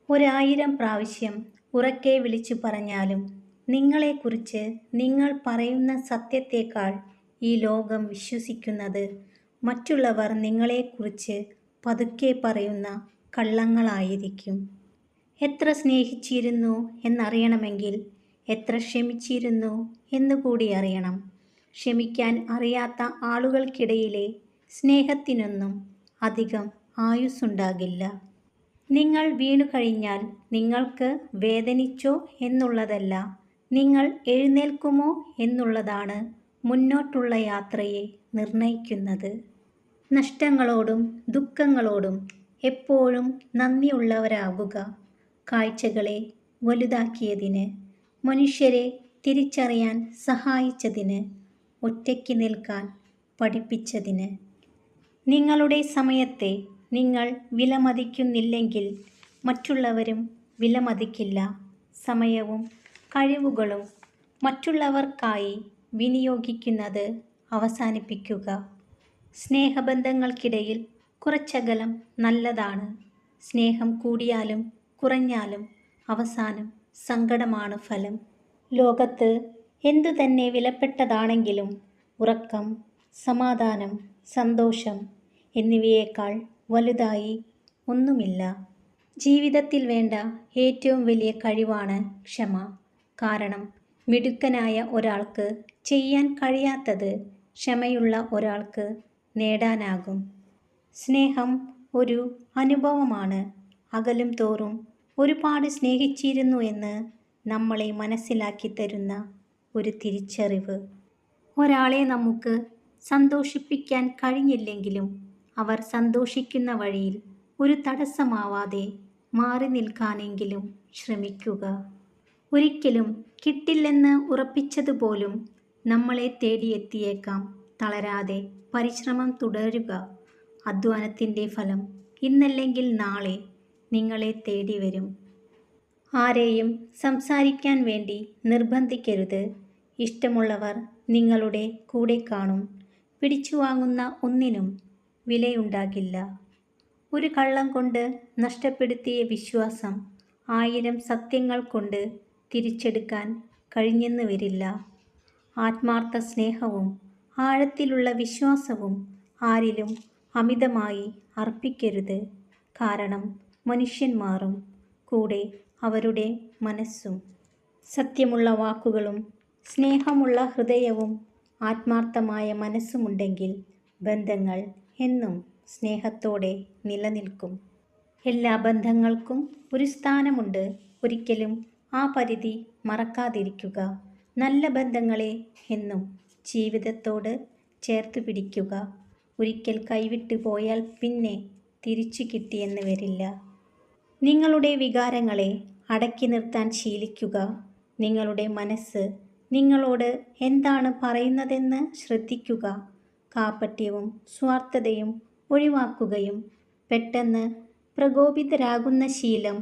ഒരായിരം പ്രാവശ്യം ഉറക്കെ വിളിച്ചു പറഞ്ഞാലും നിങ്ങളെക്കുറിച്ച് നിങ്ങൾ പറയുന്ന സത്യത്തേക്കാൾ ഈ ലോകം വിശ്വസിക്കുന്നത് മറ്റുള്ളവർ നിങ്ങളെക്കുറിച്ച് പതുക്കെ പറയുന്ന കള്ളങ്ങളായിരിക്കും. എത്ര സ്നേഹിച്ചിരുന്നു എന്നറിയണമെങ്കിൽ എത്ര ക്ഷമിച്ചിരുന്നു എന്നുകൂടി അറിയണം. ക്ഷമിക്കാൻ അറിയാത്ത ആളുകൾക്കിടയിലെ സ്നേഹത്തിനൊന്നും അധികം ആയുസ്സുണ്ടാകില്ല. നിങ്ങൾ വീണുകഴിഞ്ഞാൽ നിങ്ങൾക്ക് വേദനിച്ചോ എന്നുള്ളതല്ല, നിങ്ങൾ എഴുന്നേൽക്കുമോ എന്നുള്ളതാണ് മുന്നോട്ടുള്ള യാത്രയെ നിർണയിക്കുന്നത്. നഷ്ടങ്ങളോടും ദുഃഖങ്ങളോടും എപ്പോഴും നന്ദിയുള്ളവരാകുക. കാഴ്ചകളെ വലുതാക്കിയതിന്, മനുഷ്യരെ തിരിച്ചറിയാൻ സഹായിച്ചതിന്, ഒറ്റയ്ക്ക് നിൽക്കാൻ പഠിപ്പിച്ചതിന്. നിങ്ങളുടെ സമയത്തെ നിങ്ങൾ വിലമതിക്കുന്നില്ലെങ്കിൽ മറ്റുള്ളവരും വിലമതിക്കില്ല. സമയവും കഴിവുകളും മറ്റുള്ളവർക്കായി വിനിയോഗിക്കുന്നത് അവസാനിപ്പിക്കുക. സ്നേഹബന്ധങ്ങൾക്കിടയിൽ കുറച്ചകലം നല്ലതാണ്. സ്നേഹം കൂടിയാലും കുറഞ്ഞാലും അവസാനം സങ്കടമാണ് ഫലം. ലോകത്ത് എന്തുതന്നെ വിലപ്പെട്ടതാണെങ്കിലും ഉറക്കം, സമാധാനം, സന്തോഷം എന്നിവയേക്കാൾ വലുതായി ഒന്നുമില്ല. ജീവിതത്തിൽ വേണ്ട ഏറ്റവും വലിയ കഴിവാണ് ക്ഷമ. കാരണം മിടുക്കനായ ഒരാൾക്ക് ചെയ്യാൻ കഴിയാത്തത് ക്ഷമയുള്ള ഒരാൾക്ക് നേടാനാകും. സ്നേഹം ഒരു അനുഭവമാണ്. അകലും തോറും ഒരുപാട് സ്നേഹിച്ചിരുന്നു എന്ന് നമ്മളെ മനസ്സിലാക്കി തരുന്ന ഒരു തിരിച്ചറിവ്. ഒരാളെ നമുക്ക് സന്തോഷിപ്പിക്കാൻ കഴിഞ്ഞില്ലെങ്കിലും അവർ സന്തോഷിക്കുന്ന വഴിയിൽ ഒരു തടസ്സമാവാതെ മാറി നിൽക്കാനെങ്കിലും ശ്രമിക്കുക. ഒരിക്കലും കിട്ടില്ലെന്ന് ഉറപ്പിച്ചതുപോലും നമ്മളെ തേടിയെത്തിയേക്കാം. തളരാതെ പരിശ്രമം തുടരുക. അധ്വാനത്തിൻ്റെ ഫലം ഇന്നല്ലെങ്കിൽ നാളെ നിങ്ങളെ തേടി വരും. ആരെയും സംസാരിക്കാൻ വേണ്ടി നിർബന്ധിക്കരുത്. ഇഷ്ടമുള്ളവർ നിങ്ങളുടെ കൂടെ കാണും. പിടിച്ചുവാങ്ങുന്ന ഒന്നിനും വിലയുണ്ടാകില്ല. ഒരു കള്ളം കൊണ്ട് നഷ്ടപ്പെടുത്തിയ വിശ്വാസം 1000 സത്യങ്ങൾ കൊണ്ട് തിരിച്ചെടുക്കാൻ കഴിഞ്ഞെന്ന് വരില്ല. ആത്മാർത്ഥ സ്നേഹവും ആഴത്തിലുള്ള വിശ്വാസവും ആരിലും അമിതമായി അർപ്പിക്കരുത്. കാരണം മനുഷ്യൻ മാറും, കൂടെ അവരുടെ മനസ്സും. സത്യമുള്ള വാക്കുകളും സ്നേഹമുള്ള ഹൃദയവും ആത്മാർത്ഥമായ മനസ്സുമുണ്ടെങ്കിൽ ബന്ധങ്ങൾ എന്നും സ്നേഹത്തോടെ നിലനിൽക്കും. എല്ലാ ബന്ധങ്ങൾക്കും ഒരു സ്ഥാനമുണ്ട്. ഒരിക്കലും ആ പരിധി മറക്കാതിരിക്കുക. നല്ല ബന്ധങ്ങളെ എന്നും ജീവിതത്തോട് ചേർത്ത് പിടിക്കുക. ഒരിക്കൽ കൈവിട്ടു പോയാൽ പിന്നെ തിരിച്ചു കിട്ടിയെന്ന് വരില്ല. നിങ്ങളുടെ വികാരങ്ങളെ അടക്കി നിർത്താൻ ശീലിക്കുക. നിങ്ങളുടെ മനസ്സ് നിങ്ങളോട് എന്താണ് പറയുന്നതെന്ന് ശ്രദ്ധിക്കുക. കാപട്യവും സ്വാർത്ഥതയും ഒഴിവാക്കുകയും പെട്ടെന്ന് പ്രകോപിതരാകുന്ന ശീലം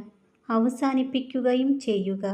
അവസാനിപ്പിക്കുകയും ചെയ്യുക.